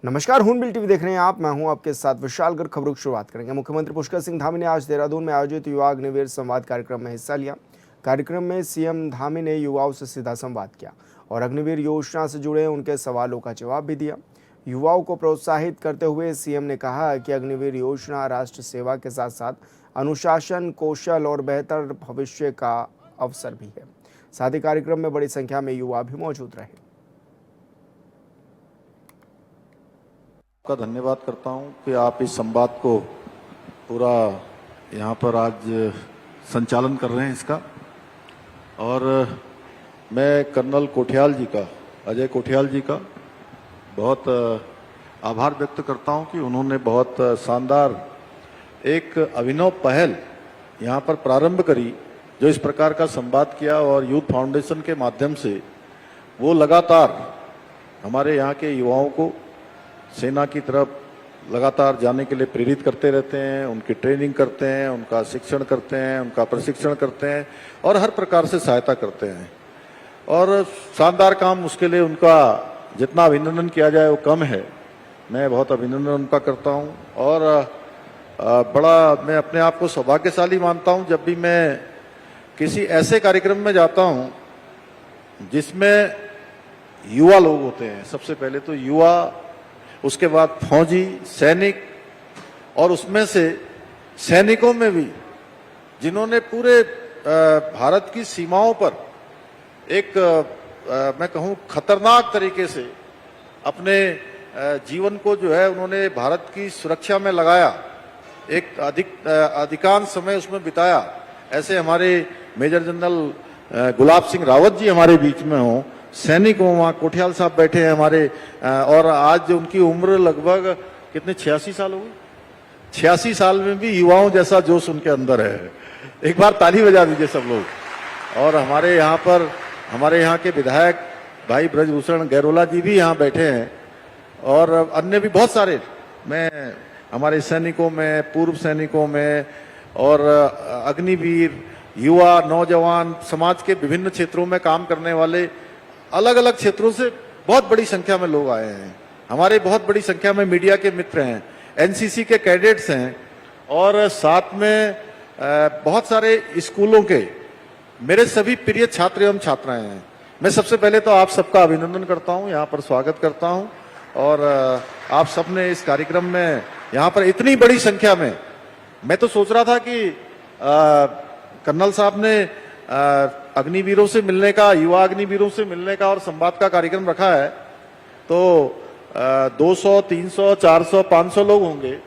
नमस्कार, हूनबिल टीवी देख रहे हैं आप। मैं हूं आपके साथ विशाल गर्ग। खबरों की शुरुआत करेंगे। मुख्यमंत्री पुष्कर सिंह धामी ने आज देहरादून में आयोजित युवा अग्निवीर संवाद कार्यक्रम में हिस्सा लिया। कार्यक्रम में सीएम धामी ने युवाओं से सीधा संवाद किया और अग्निवीर योजना से जुड़े उनके सवालों का जवाब भी दिया। युवाओं को प्रोत्साहित करते हुए सीएम ने कहा कि अग्निवीर योजना राष्ट्र सेवा के साथ साथ अनुशासन, कौशल और बेहतर भविष्य का अवसर भी है। साथ ही कार्यक्रम में बड़ी संख्या में युवा भी मौजूद रहे। का धन्यवाद करता हूं कि आप इस संवाद को पूरा यहाँ पर आज संचालन कर रहे हैं इसका। और मैं कर्नल कोठियाल जी का, अजय कोठियाल जी का बहुत आभार व्यक्त करता हूं कि उन्होंने बहुत शानदार एक अभिनव पहल यहाँ पर प्रारंभ करी, जो इस प्रकार का संवाद किया। और यूथ फाउंडेशन के माध्यम से वो लगातार हमारे यहाँ के युवाओं को सेना की तरफ लगातार जाने के लिए प्रेरित करते रहते हैं, उनकी ट्रेनिंग करते हैं, उनका शिक्षण करते हैं, उनका प्रशिक्षण करते हैं और हर प्रकार से सहायता करते हैं। और शानदार काम, उसके लिए उनका जितना अभिनंदन किया जाए वो कम है। मैं बहुत अभिनंदन उनका करता हूं। और बड़ा मैं अपने आप को सौभाग्यशाली मानता हूं जब भी मैं किसी ऐसे कार्यक्रम में जाता हूं जिसमें युवा लोग होते हैं। सबसे पहले तो युवा, उसके बाद फौजी, सैनिक, और उसमें से सैनिकों में भी जिन्होंने पूरे भारत की सीमाओं पर एक मैं कहूं खतरनाक तरीके से अपने जीवन को जो है उन्होंने भारत की सुरक्षा में लगाया, एक अधिकांश समय उसमें बिताया। ऐसे हमारे मेजर जनरल गुलाब सिंह रावत जी हमारे बीच में हों, सैनिक हो, वहाँ कोठियाल साहब बैठे हैं हमारे, और आज उनकी उम्र लगभग कितने 86 साल हो गई। 86 साल में भी युवाओं जैसा जोश उनके अंदर है। एक बार ताली बजा दीजिए सब लोग। और हमारे यहाँ पर हमारे यहाँ के विधायक भाई ब्रजभूषण गैरोला जी भी यहाँ बैठे हैं, और अन्य भी बहुत सारे, मैं हमारे सैनिकों में, पूर्व सैनिकों में, और अग्निवीर, युवा, नौजवान, समाज के विभिन्न क्षेत्रों में काम करने वाले, अलग अलग क्षेत्रों से बहुत बड़ी संख्या में लोग आए हैं। हमारे बहुत बड़ी संख्या में मीडिया के मित्र हैं, एनसीसी के कैडेट्स हैं, और साथ में बहुत सारे स्कूलों के मेरे सभी प्रिय छात्र एवं छात्राएं हैं। मैं सबसे पहले तो आप सबका अभिनंदन करता हूं, यहाँ पर स्वागत करता हूं। और आप सबने इस कार्यक्रम में यहाँ पर इतनी बड़ी संख्या में, मैं तो सोच रहा था कि कर्नल साहब ने अग्निवीरों से मिलने का, युवा अग्निवीरों से मिलने का और संवाद का कार्यक्रम रखा है, तो 200, 300, 400, 500 लोग होंगे।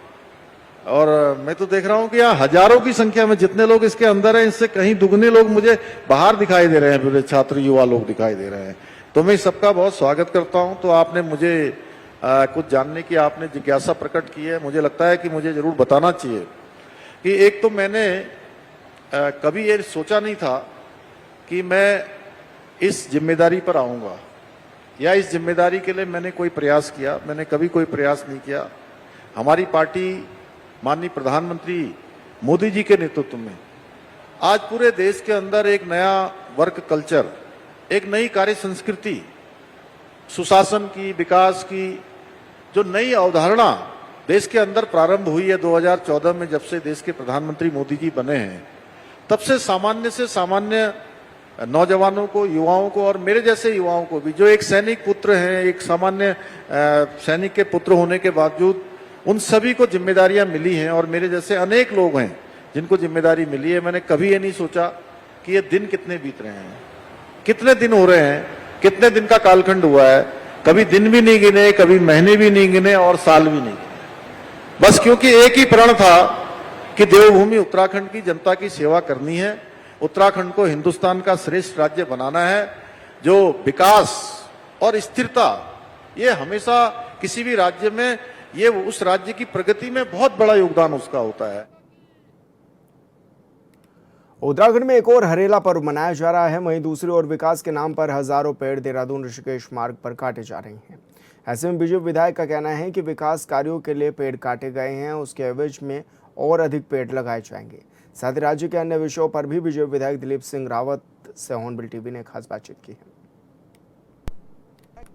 और मैं तो देख रहा हूं कि यहाँ हजारों की संख्या में जितने लोग इसके अंदर हैं, इससे कहीं दुगने लोग मुझे बाहर दिखाई दे रहे हैं, पूरे छात्र युवा लोग दिखाई दे रहे हैं। तो मैं सबका बहुत स्वागत करता हूं। तो आपने मुझे कुछ जानने की आपने जिज्ञासा प्रकट की है। मुझे लगता है कि मुझे जरूर बताना चाहिए कि एक तो मैंने कभी ये सोचा नहीं था कि मैं इस जिम्मेदारी पर आऊंगा, या इस जिम्मेदारी के लिए मैंने कोई प्रयास किया। मैंने कभी कोई प्रयास नहीं किया। हमारी पार्टी माननीय प्रधानमंत्री मोदी जी के नेतृत्व में आज पूरे देश के अंदर एक नया वर्क कल्चर, एक नई कार्य संस्कृति, सुशासन की, विकास की जो नई अवधारणा देश के अंदर प्रारंभ हुई है 2014 में, जब से देश के प्रधानमंत्री मोदी जी बने हैं, तब से सामान्य नौजवानों को, युवाओं को, और मेरे जैसे युवाओं को भी, जो एक सैनिक पुत्र हैं, एक सामान्य सैनिक के पुत्र होने के बावजूद, उन सभी को जिम्मेदारियां मिली हैं। और मेरे जैसे अनेक लोग हैं जिनको जिम्मेदारी मिली है। मैंने कभी ये नहीं सोचा कि ये दिन कितने बीत रहे हैं, कितने दिन हो रहे हैं, कितने दिन का कालखंड हुआ है। कभी दिन भी नहीं गिने, कभी महीने भी नहीं गिने, और साल भी नहीं गिने। बस क्योंकि एक ही प्रण था कि देवभूमि उत्तराखंड की जनता की सेवा करनी है, उत्तराखंड को हिंदुस्तान का श्रेष्ठ राज्य बनाना है, जो विकास और स्थिरता, ये हमेशा किसी भी राज्य में, ये उस राज्य की प्रगति में बहुत बड़ा योगदान उसका होता है। उत्तराखंड में एक और हरेला पर्व मनाया जा रहा है। वहीं दूसरी ओर विकास के नाम पर हजारों पेड़ देहरादून ऋषिकेश मार्ग पर काटे जा रहे हैं। ऐसे में बीजेपी विधायक का कहना है कि विकास कार्यों के लिए पेड़ काटे गए हैं, उसके एवज में और अधिक पेड़ लगाए जाएंगे। साथ ही राज्य के अन्य विषयों पर भी बीजेपी विधायक दिलीप सिंह रावत से हॉर्नबिल टीवी ने खास बातचीत की है।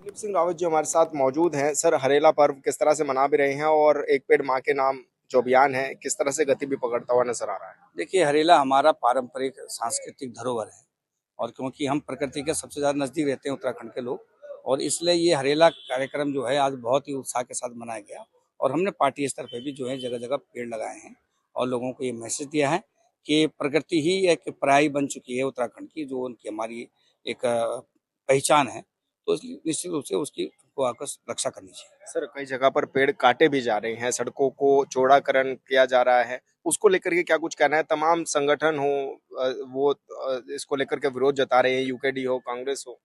दिलीप सिंह रावत जी हमारे साथ मौजूद हैं। सर, हरेला पर्व किस तरह से मना भी रहे हैं और एक पेड़ माँ के नाम जो अभियान है किस तरह से गति भी पकड़ता हुआ नजर आ रहा है? देखिए, हरेला हमारा पारंपरिक सांस्कृतिक धरोहर है और क्योंकि हम प्रकृति के सबसे ज़्यादा नज़दीक रहते हैं उत्तराखंड के लोग, और इसलिए ये हरेला कार्यक्रम जो है आज बहुत ही उत्साह के साथ मनाया गया। और हमने पार्टी स्तर पे भी जो है जगह-जगह पेड़ लगाए हैं और लोगों को ये मैसेज दिया है कि प्रकृति ही एक पराई बन चुकी है उत्तराखंड की, जो उनकी हमारी एक पहचान है। तो इसलिए निश्चित रूप से उसकी को आकर रक्षा करनी चाहिए। सर, कई जगह पर पेड़ काटे भी जा रहे हैं, सड़कों को चौड़ाकरण किया जा रहा है, उसको लेकर के क्या कुछ कहना है? तमाम संगठन हो वो इसको लेकर के विरोध जता रहे हैं, यूकेडी हो, कांग्रेस हो।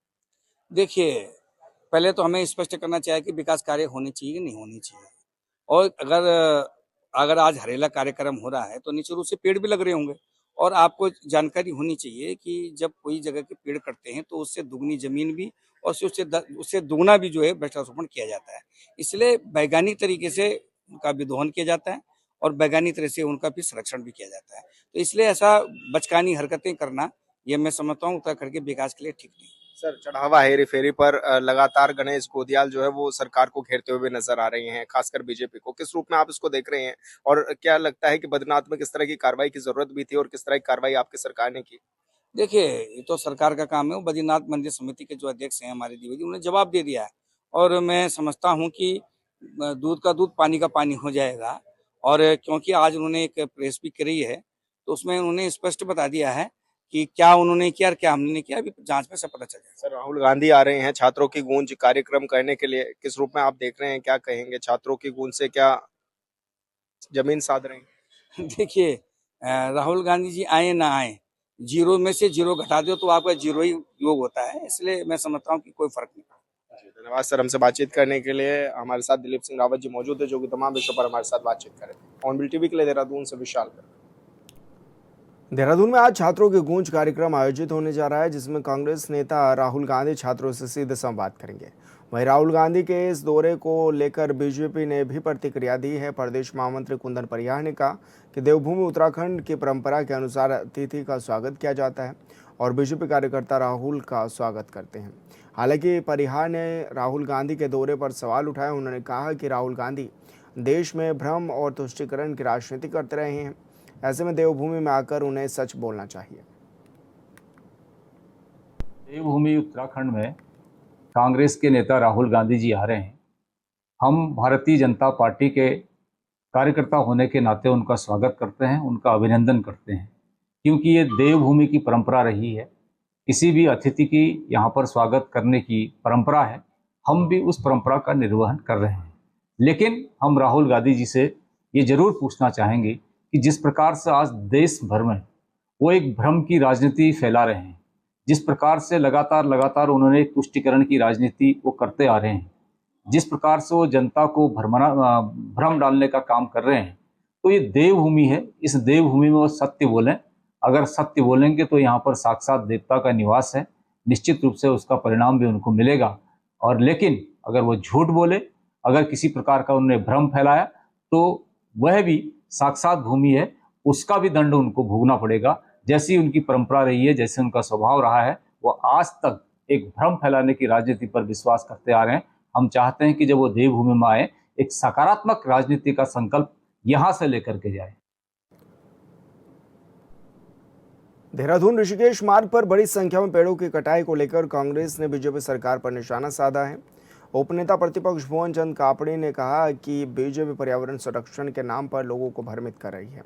देखिए, पहले तो हमें स्पष्ट करना चाहिए कि विकास कार्य होने चाहिए कि नहीं होने चाहिए। और अगर अगर आज हरेला कार्यक्रम हो रहा है तो निश्चित रूप से पेड़ भी लग रहे होंगे, और आपको जानकारी होनी चाहिए कि जब कोई जगह के पेड़ कटते हैं तो उससे दुगनी जमीन भी और उससे दुगना भी जो है वृक्षारोपण किया जाता है। इसलिए वैज्ञानिक तरीके से उनका विदोहन किया जाता है और वैज्ञानिक तरह से उनका भी संरक्षण भी किया जाता है। तो इसलिए ऐसा बचकानी हरकतें करना, ये मैं समझता हूँ उत्तराखंड के विकास के लिए ठीक नहीं। सर, चढ़ावा हेरी फेरी पर लगातार गणेश गोदियाल जो है वो सरकार को घेरते हुए नजर आ रही हैं, खासकर बीजेपी को। किस रूप में आप इसको देख रहे हैं और क्या लगता है कि बद्रीनाथ में किस तरह की कार्रवाई की जरूरत भी थी और किस तरह की कार्रवाई आपकी सरकार ने की? देखिए, ये तो सरकार का काम है। वो बद्रीनाथ मंदिर समिति के जो अध्यक्ष हैं हमारे द्विवेदी, उन्होंने जवाब दे दिया है और मैं समझता हूँ कि दूध का दूध पानी का पानी हो जाएगा। और क्योंकि आज उन्होंने एक प्रेस भी करी है तो उसमें उन्होंने स्पष्ट बता दिया है कि क्या उन्होंने किया और क्या हमने किया, अभी जांच में सब पता चल जाएगा। सर, राहुल गांधी आ रहे हैं छात्रों की गूंज कार्यक्रम करने के लिए, किस रूप में आप देख रहे हैं? क्या कहेंगे? छात्रों की गूंज से क्या जमीन साध रहे हैं? देखिए, राहुल गांधी जी आए ना आए, जीरो में से जीरो घटा दो तो आपका जीरो ही योग होता है। इसलिए मैं समझता हूँ कि कोई फर्क नहीं पड़ता। जी, धन्यवाद सर, हमसे बातचीत करने के लिए। हमारे साथ दिलीप सिंह रावत जी मौजूद है जो कि तमाम विषयों पर हमारे साथ बातचीत कर रहे थे। ऑन बिल टीवी के लिए देहरादून से विशाल कर। देहरादून में आज छात्रों की गूंज कार्यक्रम आयोजित होने जा रहा है जिसमें कांग्रेस नेता राहुल गांधी छात्रों से सीधे संवाद करेंगे। वहीं राहुल गांधी के इस दौरे को लेकर बीजेपी ने भी प्रतिक्रिया दी है। प्रदेश महामंत्री कुंदन परिहार ने कहा कि देवभूमि उत्तराखंड की परंपरा के अनुसार अतिथि का स्वागत किया जाता है और बीजेपी कार्यकर्ता राहुल का स्वागत करते हैं। हालांकि परिहार ने राहुल गांधी के दौरे पर सवाल उठाया। उन्होंने कहा कि राहुल गांधी देश में भ्रम और तुष्टीकरण की राजनीति करते रहे हैं, ऐसे में देवभूमि में आकर उन्हें सच बोलना चाहिए। देवभूमि उत्तराखंड में कांग्रेस के नेता राहुल गांधी जी आ रहे हैं। हम भारतीय जनता पार्टी के कार्यकर्ता होने के नाते उनका स्वागत करते हैं, उनका अभिनंदन करते हैं, क्योंकि ये देवभूमि की परंपरा रही है। किसी भी अतिथि की यहाँ पर स्वागत करने की परंपरा है, हम भी उस परंपरा का निर्वहन कर रहे हैं। लेकिन हम राहुल गांधी जी से ये जरूर पूछना चाहेंगे कि जिस प्रकार से आज देश भर में वो एक भ्रम की राजनीति फैला रहे हैं, जिस प्रकार से लगातार उन्होंने तुष्टीकरण की राजनीति वो करते आ रहे हैं, जिस प्रकार से वो जनता को भ्रम डालने का काम कर रहे हैं, तो ये देवभूमि है। इस देवभूमि में वो सत्य बोलें। अगर सत्य बोलेंगे तो यहाँ पर साक्षात देवता का निवास है, निश्चित रूप से उसका परिणाम भी उनको मिलेगा। और लेकिन अगर वो झूठ बोले, अगर किसी प्रकार का उन्होंने भ्रम फैलाया, तो वह भी साक्षात भूमि है, उसका भी दंड उनको भोगना पड़ेगा। जैसी उनकी परंपरा रही है, जैसे उनका स्वभाव रहा है, वो आज तक एक भ्रम फैलाने की राजनीति पर विश्वास करते आ रहे हैं। हम चाहते हैं कि जब वो देवभूमि में आए, एक सकारात्मक राजनीति का संकल्प यहां से लेकर के जाए। देहरादून ऋषिकेश मार्ग पर बड़ी संख्या में पेड़ों की कटाई को लेकर कांग्रेस ने बीजेपी सरकार पर निशाना साधा है। उपनेता प्रतिपक्ष भुवन चंद कापड़ी ने कहा कि बीजेपी पर्यावरण संरक्षण के नाम पर लोगों को भ्रमित कर रही है।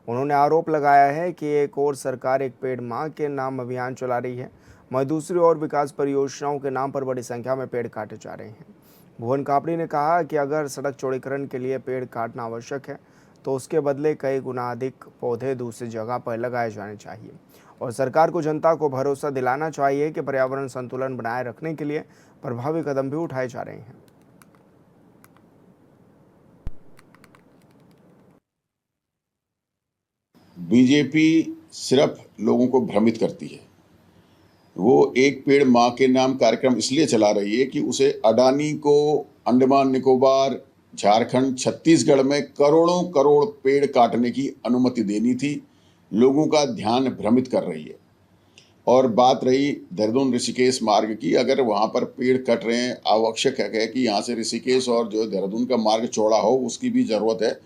उन्होंने आरोप लगाया है कि एक और सरकार एक पेड़ मां के नाम अभियान चला रही है, वहीं दूसरी ओर विकास परियोजनाओं के नाम पर बड़ी संख्या में पेड़ काटे जा रहे हैं। भुवन कापड़ी ने कहा कि अगर सड़क चौड़ीकरण के लिए पेड़ काटना आवश्यक है तो उसके बदले कई गुना अधिक पौधे दूसरी जगह पर लगाए जाने चाहिए और सरकार को जनता को भरोसा दिलाना चाहिए कि पर्यावरण संतुलन बनाए रखने के लिए प्रभावी कदम भी उठाए जा रहे हैं। बीजेपी सिर्फ लोगों को भ्रमित करती है। वो एक पेड़ मां के नाम कार्यक्रम इसलिए चला रही है कि उसे अडानी को अंडमान निकोबार, झारखंड, छत्तीसगढ़ में करोड़ों करोड़ पेड़ काटने की अनुमति देनी थी। लोगों का ध्यान भ्रमित कर रही है। और बात रही देहरादून ऋषिकेश मार्ग की, अगर वहाँ पर पेड़ कट रहे हैं, आवश्यक है कि यहाँ से ऋषिकेश और जो देहरादून का मार्ग चौड़ा हो, उसकी भी ज़रूरत है।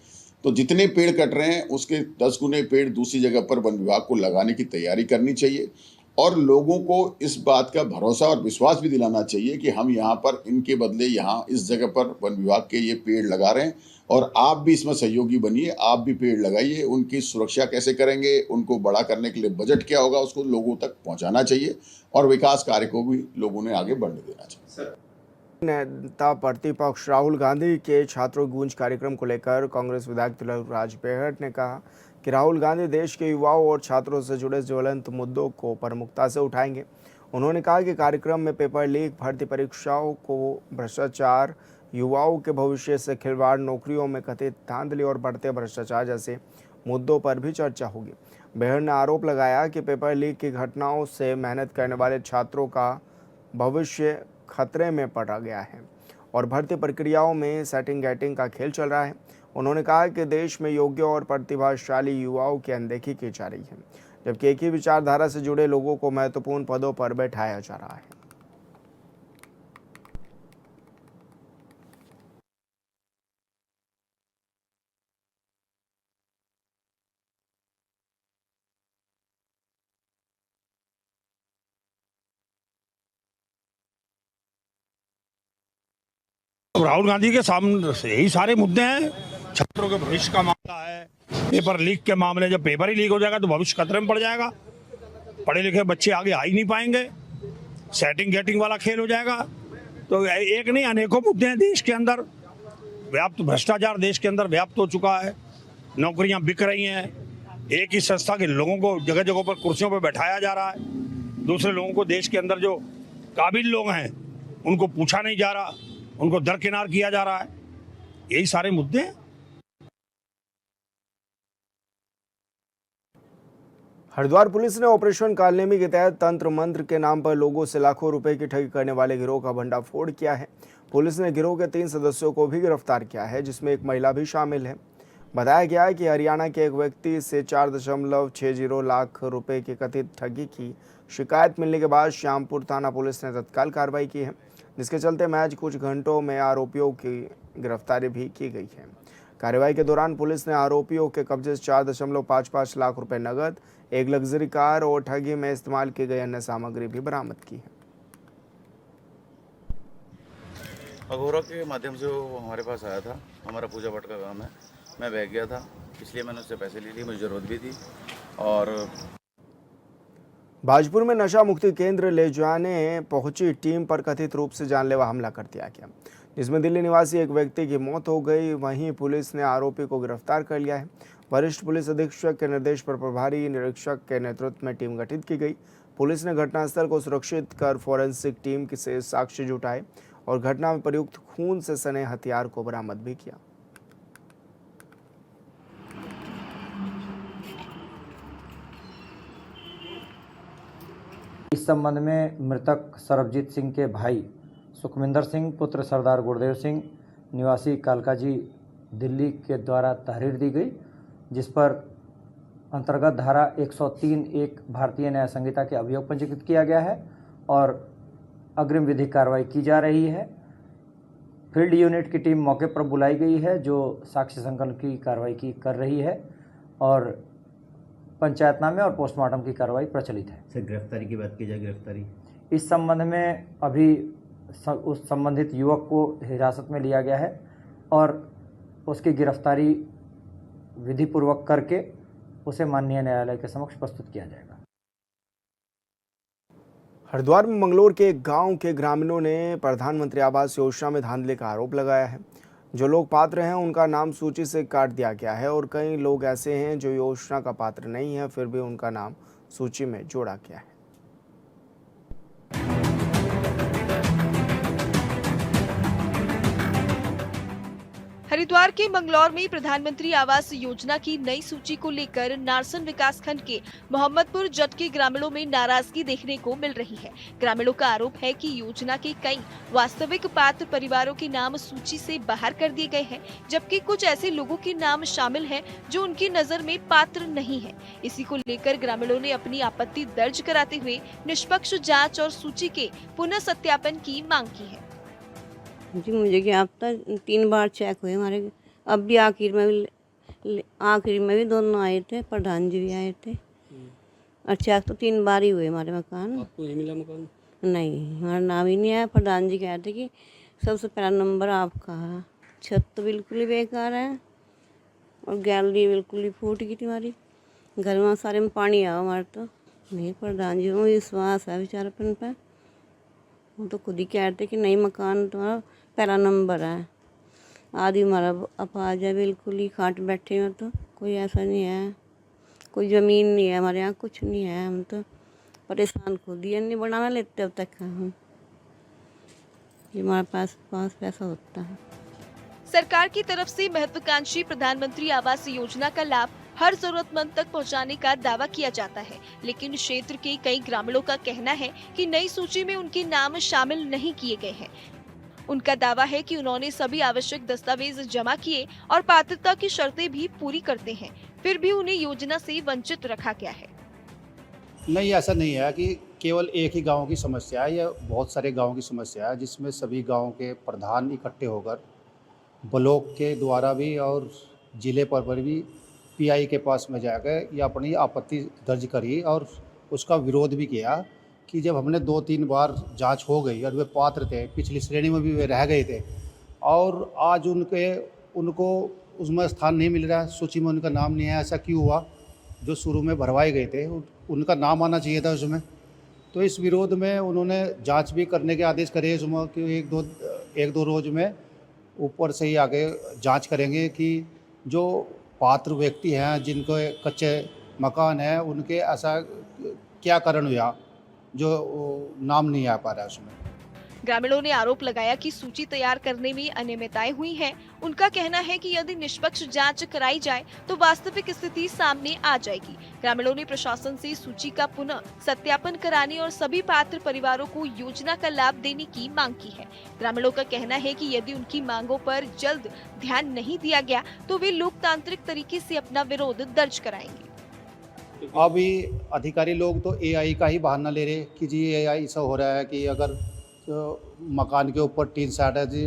तो जितने पेड़ कट रहे हैं उसके 10 गुने पेड़ दूसरी जगह पर वन विभाग को लगाने की तैयारी करनी चाहिए और लोगों को इस बात का भरोसा और विश्वास भी दिलाना चाहिए कि हम यहाँ पर इनके बदले यहाँ इस जगह पर वन विभाग के ये पेड़ लगा रहे हैं और आप भी इसमें सहयोगी बनिए, आप भी पेड़ लगाइए। उनकी सुरक्षा कैसे करेंगे, उनको बड़ा करने के लिए बजट क्या होगा, उसको लोगों तक पहुँचाना चाहिए और विकास कार्य को भी लोगों ने आगे बढ़ने देना चाहिए। नेता प्रतिपक्ष राहुल गांधी के छात्रों गूंज कार्यक्रम को लेकर कांग्रेस विधायक तिलकराज बेहट ने कहा कि राहुल गांधी देश के युवाओं और छात्रों से जुड़े ज्वलंत मुद्दों को प्रमुखता से उठाएंगे। उन्होंने कहा कि कार्यक्रम में पेपर लीक, भर्ती परीक्षाओं को भ्रष्टाचार, युवाओं के भविष्य से खिलवाड़, नौकरियों में कथित धांधली और बढ़ते भ्रष्टाचार जैसे मुद्दों पर भी चर्चा होगी। बेहट ने आरोप लगाया कि पेपर लीक की घटनाओं से मेहनत करने वाले छात्रों का भविष्य खतरे में पड़ा गया है और भर्ती प्रक्रियाओं में सेटिंग गैटिंग का खेल चल रहा है। उन्होंने कहा कि देश में योग्य और प्रतिभाशाली युवाओं की अनदेखी की जा रही है, जबकि एक ही विचारधारा से जुड़े लोगों को महत्वपूर्ण पदों पर बैठाया जा रहा है। राहुल गांधी के सामने यही सारे मुद्दे हैं। छात्रों के भविष्य का मामला है, पेपर लीक के मामले। जब पेपर ही लीक हो जाएगा तो भविष्य खतरे में पड़ जाएगा, पढ़े लिखे बच्चे आगे आ ही नहीं पाएंगे, सेटिंग गेटिंग वाला खेल हो जाएगा। तो एक नहीं अनेकों मुद्दे हैं देश के अंदर। व्याप्त भ्रष्टाचार देश के अंदर व्याप्त हो चुका है, नौकरियां बिक रही हैं, एक ही संस्था के लोगों को जगह जगह पर कुर्सियों पर बैठाया जा रहा है, दूसरे लोगों को देश के अंदर जो काबिल लोग हैं उनको पूछा नहीं जा रहा, उनको दरकिनार किया जा रहा है। यही सारे मुद्दे हैं। हरिद्वार पुलिस ने ऑपरेशन कालनेमी के तहत तंत्र मंत्र के नाम पर लोगों से लाखों रुपए की ठगी करने वाले गिरोह का भंडाफोड़ किया है। पुलिस ने गिरोह के 3 सदस्यों को भी गिरफ्तार किया है, जिसमें एक महिला भी शामिल है। बताया गया है कि हरियाणा के एक व्यक्ति से 4.60 लाख रुपए की कथित ठगी की शिकायत मिलने के बाद श्यामपुर थाना पुलिस ने तत्काल कार्रवाई की है, जिसके चलते महज कुछ घंटों में आरोपियों की गिरफ्तारी भी की गई है। कार्रवाई के दौरान पुलिस ने आरोपियों के कब्जे से 4.55 लाख रुपए नगद, एक लग्जरी कार और ठगी में इस्तेमाल की गई अन्य सामग्री भी बरामद की है। अघोरा के माध्यम से वो हमारे पास आया था। हमारा पूजा पाठ का काम है, मैं बह गया था, इसलिए मैंने उससे पैसे ले लिए, मुझे ज़रूरत भी थी। और भाजपुर में नशा मुक्ति केंद्र ले जाने पहुंची टीम पर कथित रूप से जानलेवा हमला कर दिया गया, जिसमें दिल्ली निवासी एक व्यक्ति की मौत हो गई। वहीं पुलिस ने आरोपी को गिरफ्तार कर लिया है। वरिष्ठ पुलिस अधीक्षक के निर्देश पर प्रभारी निरीक्षक के नेतृत्व में टीम गठित की गई। पुलिस ने घटनास्थल को सुरक्षित कर फोरेंसिक टीम से साक्ष्य जुटाए और घटना में प्रयुक्त खून से सने हथियार को बरामद भी किया। इस संबंध में मृतक सरबजीत सिंह के भाई सुखविंदर सिंह पुत्र सरदार गुरदेव सिंह निवासी कालकाजी दिल्ली के द्वारा तहरीर दी गई, जिस पर अंतर्गत धारा 103(1) भारतीय न्याय संहिता के अभियोग पंजीकृत किया गया है और अग्रिम विधिक कार्रवाई की जा रही है। फील्ड यूनिट की टीम मौके पर बुलाई गई है, जो साक्ष्य संकलन की कार्रवाई कर रही है और पंचायतनामे और पोस्टमार्टम की कार्रवाई प्रचलित है। सर, गिरफ्तारी की बात की जाए, गिरफ्तारी इस संबंध में अभी उस संबंधित युवक को हिरासत में लिया गया है और उसकी गिरफ्तारी विधिपूर्वक करके उसे माननीय न्यायालय के समक्ष प्रस्तुत किया जाएगा। हरिद्वार में मंगलोर के एक गांव के ग्रामीणों ने प्रधानमंत्री आवास योजना में धांधली का आरोप लगाया है। जो लोग पात्र हैं उनका नाम सूची से काट दिया गया है और कई लोग ऐसे हैं जो योजना का पात्र नहीं है, फिर भी उनका नाम सूची में जोड़ा गया है। हरिद्वार के मंगलौर में प्रधानमंत्री आवास योजना की नई सूची को लेकर नारसन विकासखंड के मोहम्मदपुर जट के ग्रामीणों में नाराजगी देखने को मिल रही है। ग्रामीणों का आरोप है कि योजना के कई वास्तविक पात्र परिवारों के नाम सूची से बाहर कर दिए गए हैं, जबकि कुछ ऐसे लोगों के नाम शामिल हैं जो उनकी नजर में पात्र नहीं है। इसी को लेकर ग्रामीणों ने अपनी आपत्ति दर्ज कराते हुए निष्पक्ष जाँच और सूची के पुनः सत्यापन की मांग की है। जी मुझे क्या अब तक 3 बार चेक हुए हमारे, अब भी आखिर में भी दोनों आए थे, प्रधान जी भी आए थे और चेक तो 3 बार ही हुए हमारे मकान। आपको नहीं मिला मकान? नहीं, हमारा नाम ही नहीं आया। प्रधान जी कहते कि सबसे पहला नंबर आपका है। छत तो बिल्कुल ही बेकार है और गैलरी बिल्कुल ही फूट गई थी हमारी, घर में सारे में पानी आया हमारे। तो नहीं, प्रधान जी को विश्वास है बेचारापन पर, वो तो खुद ही कहते कि नहीं मकान तुम्हारा पहला नंबर है। आदि हमारा अपाज है, बिल्कुल ही खाट बैठे हैं। तो कोई ऐसा नहीं है, कोई ज़मीन नहीं है हमारे यहाँ, कुछ नहीं है। हम तो परेशान खुद ही नहीं बनाना लेते अब तक हम, हमारे पास पैसा होता है। सरकार की तरफ से महत्वाकांक्षी प्रधानमंत्री आवास योजना का लाभ हर जरूरतमंद तक पहुंचाने का दावा किया जाता है, लेकिन क्षेत्र के कई ग्रामीणों का कहना है कि नई सूची में उनके नाम शामिल नहीं किए गए हैं। उनका दावा है कि उन्होंने सभी आवश्यक दस्तावेज जमा किए और पात्रता की शर्तें भी पूरी करते हैं, फिर भी उन्हें योजना से वंचित रखा गया है। नहीं, ऐसा नहीं है कि केवल एक ही गांव की समस्या है, यह बहुत सारे गांवों की समस्या है, जिसमें सभी गांवों के प्रधान इकट्ठे होकर ब्लॉक के द्वारा भी और जिले पर भी पीआई के पास में जाकर ये अपनी आपत्ति दर्ज करी और उसका विरोध भी किया कि जब हमने 2-3 बार जांच हो गई और वे पात्र थे, पिछली श्रेणी में भी वे रह गए थे और आज उनको उसमें स्थान नहीं मिल रहा है, सूची में उनका नाम नहीं है। ऐसा क्यों हुआ? जो शुरू में भरवाए गए थे उनका नाम आना चाहिए था उसमें। तो इस विरोध में उन्होंने जांच भी करने के आदेश करे इसमें कि एक दो रोज में ऊपर से ही आगे जांच करेंगे कि जो पात्र व्यक्ति हैं जिनको कच्चे मकान है उनके ऐसा क्या कारण हुआ जो नाम नहीं आ पा रहा है उसमें। ग्रामीणों ने आरोप लगाया कि सूची तैयार करने में अनियमितताएं हुई हैं। उनका कहना है कि यदि निष्पक्ष जांच कराई जाए तो वास्तविक स्थिति सामने आ जाएगी। ग्रामीणों ने प्रशासन से सूची का पुनः सत्यापन कराने और सभी पात्र परिवारों को योजना का लाभ देने की मांग की है। ग्रामीणों का कहना है कि यदि उनकी मांगों पर जल्द ध्यान नहीं दिया गया तो वे लोकतांत्रिक तरीके से अपना विरोध दर्ज कराएंगे। अभी अधिकारी लोग तो एआई का ही बहाना ले रहे कि जी एआई ऐसा हो रहा है कि अगर तो मकान के ऊपर टीन सेट है जी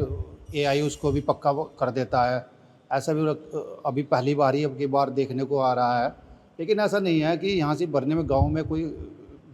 एआई उसको भी पक्का कर देता है। ऐसा भी अभी पहली बार ही अब की बार देखने को आ रहा है, लेकिन ऐसा नहीं है कि यहाँ से भरने में गांव में कोई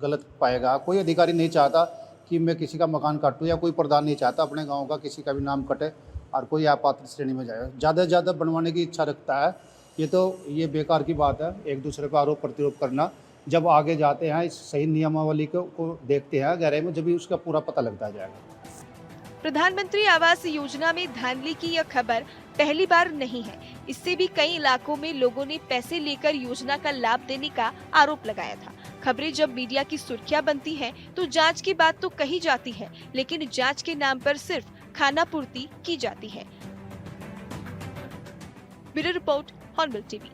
गलत पाएगा। कोई अधिकारी नहीं चाहता कि मैं किसी का मकान काटूँ या कोई प्रधान नहीं चाहता अपने गांव का किसी का भी नाम कटे और कोई अपात्र श्रेणी में जाए। ज़्यादा से ज़्यादा बनवाने की इच्छा रखता है। ये बेकार की बात है, एक दूसरे पर आरोप प्रत्यारोप करना। जब आगे जाते हैं इस सही नियमावली को देखते हैं गहराई में, जब भी उसका पूरा पता लगता जाएगा। प्रधानमंत्री आवास योजना में धांधली की यह खबर पहली बार नहीं है। इससे भी कई इलाकों में लोगों ने पैसे लेकर योजना का लाभ देने का आरोप लगाया था। खबरें जब मीडिया की सुर्खियां बनती हैं, तो जांच की बात तो कही जाती है, लेकिन जांच के नाम पर सिर्फ खानापूर्ति की जाती है। Bureau report, hornbill TV.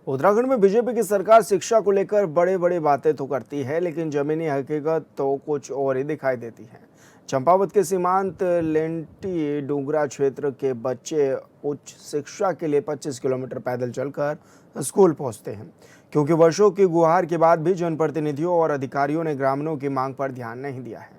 Uttarakhand में बीजेपी की सरकार शिक्षा को लेकर बड़े बातें तो करती है, लेकिन जमीनी हकीकत तो कुछ और ही दिखाई देती है। चंपावत के सीमांत लेंटी डूंगरा क्षेत्र के बच्चे उच्च शिक्षा के लिए 25 किलोमीटर पैदल चलकर स्कूल पहुंचते हैं, क्योंकि वर्षों की गुहार के बाद भी जनप्रतिनिधियों और अधिकारियों ने ग्रामीणों की मांग पर ध्यान नहीं दिया है।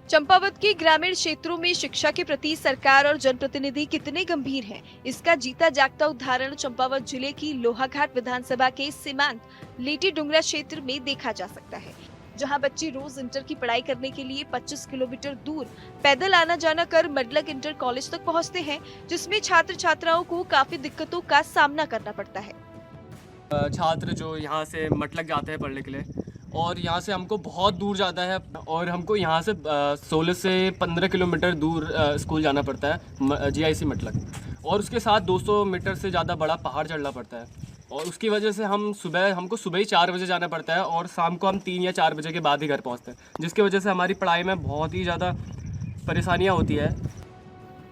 चंपावत के ग्रामीण क्षेत्रों में शिक्षा के प्रति सरकार और जनप्रतिनिधि कितने गंभीर हैं, इसका जीता जागता उदाहरण चंपावत जिले की लोहाघाट विधानसभा के सीमांत लेटी डुंगरा क्षेत्र में देखा जा सकता है, जहां बच्चे रोज इंटर की पढ़ाई करने के लिए 25 किलोमीटर दूर पैदल आना जाना कर मडलक इंटर कॉलेज तक पहुंचते हैं, जिसमें छात्र छात्राओं को काफी दिक्कतों का सामना करना पड़ता है। छात्र जो यहाँ से मटलक जाते हैं पढ़ने के लिए, और यहाँ से हमको बहुत दूर जाना है और हमको यहाँ से 16 से 15 किलोमीटर दूर स्कूल जाना पड़ता है GIC मटलक, और उसके साथ 200 मीटर से ज़्यादा बड़ा पहाड़ चढ़ना पड़ता है। और उसकी वजह से हमको सुबह ही 4 बजे जाना पड़ता है और शाम को हम 3 या 4 बजे के बाद ही घर पहुँचते हैं, जिसकी वजह से हमारी पढ़ाई में बहुत ही ज़्यादा परेशानियाँ होती है।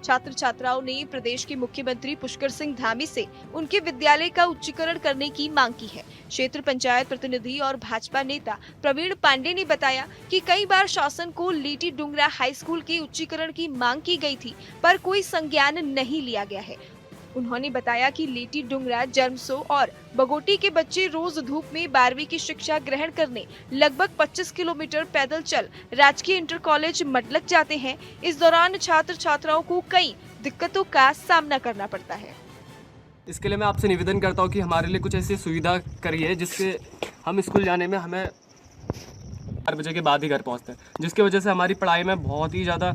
छात्र छात्राओं ने प्रदेश के मुख्यमंत्री पुष्कर सिंह धामी से उनके विद्यालय का उच्चीकरण करने की मांग की है। क्षेत्र पंचायत प्रतिनिधि और भाजपा नेता प्रवीण पांडे ने बताया कि कई बार शासन को लीटी डुंगरा हाई स्कूल के उच्चीकरण की मांग की गई थी, पर कोई संज्ञान नहीं लिया गया है। उन्होंने बताया कि लीटी डुंगरा, जर्मसो और बगोटी के बच्चे रोज धूप में 12वीं की शिक्षा ग्रहण करने लगभग 25 किलोमीटर पैदल चल राजकीय इंटर कॉलेज मटलक जाते हैं। इस दौरान छात्र छात्राओं को कई दिक्कतों का सामना करना पड़ता है। इसके लिए मैं आपसे निवेदन करता हूँ कि हमारे लिए कुछ ऐसी सुविधा करिए जिससे हम स्कूल जाने में हमें 4 बजे के बाद ही घर पहुँचते हैं, जिसकी वजह से हमारी पढ़ाई में बहुत ही ज़्यादा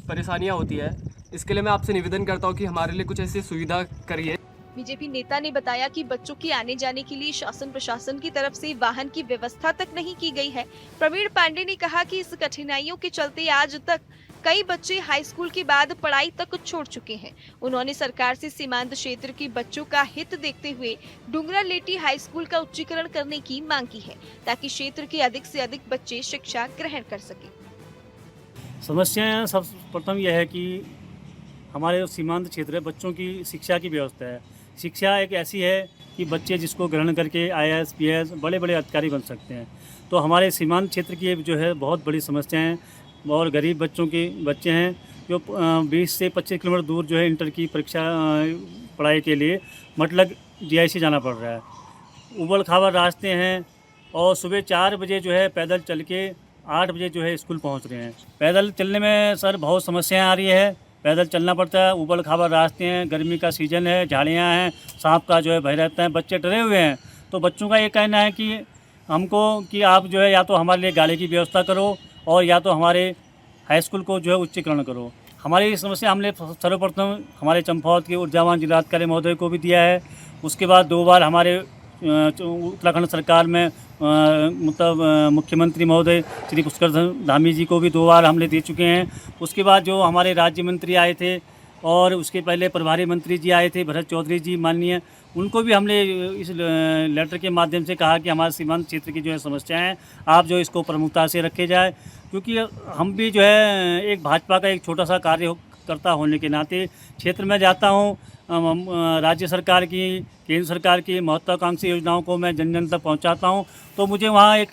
परेशानियाँ होती है। इसके लिए मैं आपसे निवेदन करता हूँ कि हमारे लिए कुछ ऐसी सुविधा करिए। बीजेपी नेता ने बताया कि बच्चों के आने जाने के लिए शासन प्रशासन की तरफ से वाहन की व्यवस्था तक नहीं की गई है। प्रवीण पांडे ने कहा कि इस कठिनाइयों के चलते आज तक कई बच्चे हाई स्कूल के बाद पढ़ाई तक छोड़ चुके हैं। उन्होंने सरकार से सीमांत क्षेत्र के बच्चों का हित देखते हुए डुंगरा लेटी हाई स्कूल का उच्चीकरण करने की मांग की है, ताकि क्षेत्र के अधिक से अधिक बच्चे शिक्षा ग्रहण कर सके। समस्या सर्वप्रथम यह है कि हमारे सीमांत क्षेत्र है, बच्चों की शिक्षा की व्यवस्था है। शिक्षा एक ऐसी है कि बच्चे जिसको ग्रहण करके IAS PAS बड़े बड़े अधिकारी बन सकते हैं। तो हमारे सीमांत क्षेत्र की जो है बहुत बड़ी समस्या है और गरीब बच्चों के बच्चे हैं जो 20 से 25 किलोमीटर दूर जो है इंटर की परीक्षा पढ़ाई के लिए मटलक GIC जाना पड़ रहा है। उबड़ खाबड़ रास्ते हैं और सुबह 4 बजे जो है पैदल चल के 8 बजे जो है स्कूल पहुंच रहे हैं। पैदल चलने में सर बहुत समस्याएं आ रही है, पैदल चलना पड़ता है, उबड़ खाबड़ रास्ते हैं, गर्मी का सीज़न है, झाड़ियाँ हैं, सांप का जो है भय रहता है, बच्चे डरे हुए हैं। तो बच्चों का ये कहना है कि हमको कि आप जो है या तो हमारे लिए गाड़ी की व्यवस्था करो और या तो हमारे हाई स्कूल को जो है उच्चीकरण करो। हमारी समस्या हमने सर्वप्रथम हमारे चंपावत के ऊर्जावान जिलाधिकारी महोदय को भी दिया है। उसके बाद 2 बार हमारे उत्तराखंड सरकार में मतलब मुख्यमंत्री महोदय श्री पुष्कर धामी जी को भी 2 बार हमने दे चुके हैं। उसके बाद जो हमारे राज्य मंत्री आए थे और उसके पहले प्रभारी मंत्री जी आए थे भरत चौधरी जी माननीय, उनको भी हमने इस लेटर के माध्यम से कहा कि हमारे सीमांत क्षेत्र की जो है समस्याएं हैं आप जो इसको प्रमुखता से रखे जाए, क्योंकि हम भी जो है एक भाजपा का एक छोटा सा कार्यकर्ता होने के नाते क्षेत्र में जाता हूँ। राज्य सरकार की, केंद्र सरकार की महत्वाकांक्षी योजनाओं को मैं जन जन तक पहुँचाता हूँ, तो मुझे वहाँ एक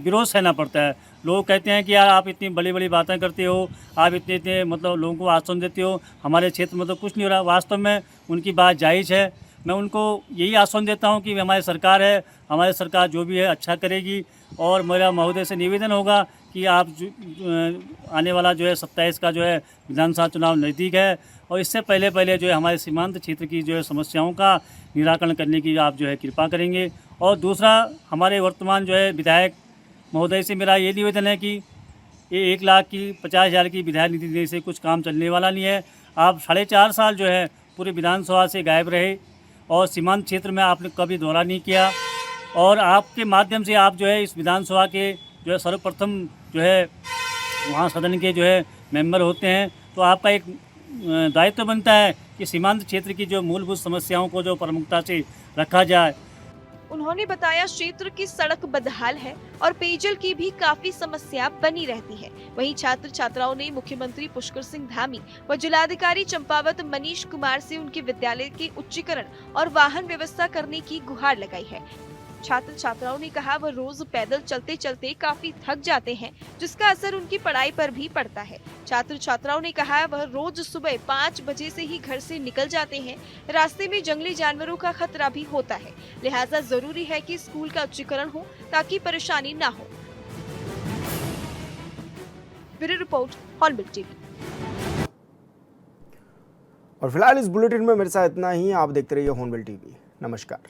विरोध सहना पड़ता है। लोग कहते हैं कि यार आप इतनी बड़ी बड़ी बातें करते हो, आप इतने मतलब लोगों को आश्वासन देते हो, हमारे क्षेत्र में तो कुछ नहीं हो रहा। वास्तव में उनकी बात जायज़ है। मैं उनको यही आश्वासन देता हूं कि हमारी सरकार है, हमारी सरकार जो भी है अच्छा करेगी। और मेरा महोदय से निवेदन होगा कि आप आने वाला जो है 27 का जो है विधानसभा चुनाव नज़दीक है और इससे पहले जो है हमारे सीमांत क्षेत्र की जो है समस्याओं का निराकरण करने की आप जो है कृपा करेंगे। और दूसरा, हमारे वर्तमान जो है विधायक महोदय से मेरा ये निवेदन है कि ये 1,50,000 की विधायक निधि देने से कुछ काम चलने वाला नहीं है। आप 4.5 साल जो है पूरे विधानसभा से गायब रहे और सीमांत क्षेत्र में आपने कभी दौरा नहीं किया, और आपके माध्यम से आप जो है इस विधानसभा के जो है सर्वप्रथम जो है वहाँ सदन के जो है मेंबर होते हैं, तो आपका एक दायित्व बनता है कि सीमांत क्षेत्र की जो मूलभूत समस्याओं को जो प्रमुखता से रखा जाए। उन्होंने बताया क्षेत्र की सड़क बदहाल है और पेयजल की भी काफी समस्या बनी रहती है। वहीं छात्र छात्राओं ने मुख्यमंत्री पुष्कर सिंह धामी व जिलाधिकारी चंपावत मनीष कुमार से उनके विद्यालय के उच्चीकरण और वाहन व्यवस्था करने की गुहार लगाई है। छात्र छात्राओं ने कहा वह रोज पैदल चलते चलते काफी थक जाते हैं, जिसका असर उनकी पढ़ाई पर भी पड़ता है। छात्र छात्राओं ने कहा वह रोज सुबह 5 बजे से ही घर से निकल जाते हैं। रास्ते में जंगली जानवरों का खतरा भी होता है, लिहाजा जरूरी है कि स्कूल का उच्चीकरण हो ताकि परेशानी न हो। Bureau report, hornbill TV. और फिलहाल इस बुलेटिन में मेरे साथ इतना ही। आप देखते रहिए हॉर्नबिल टीवी। नमस्कार।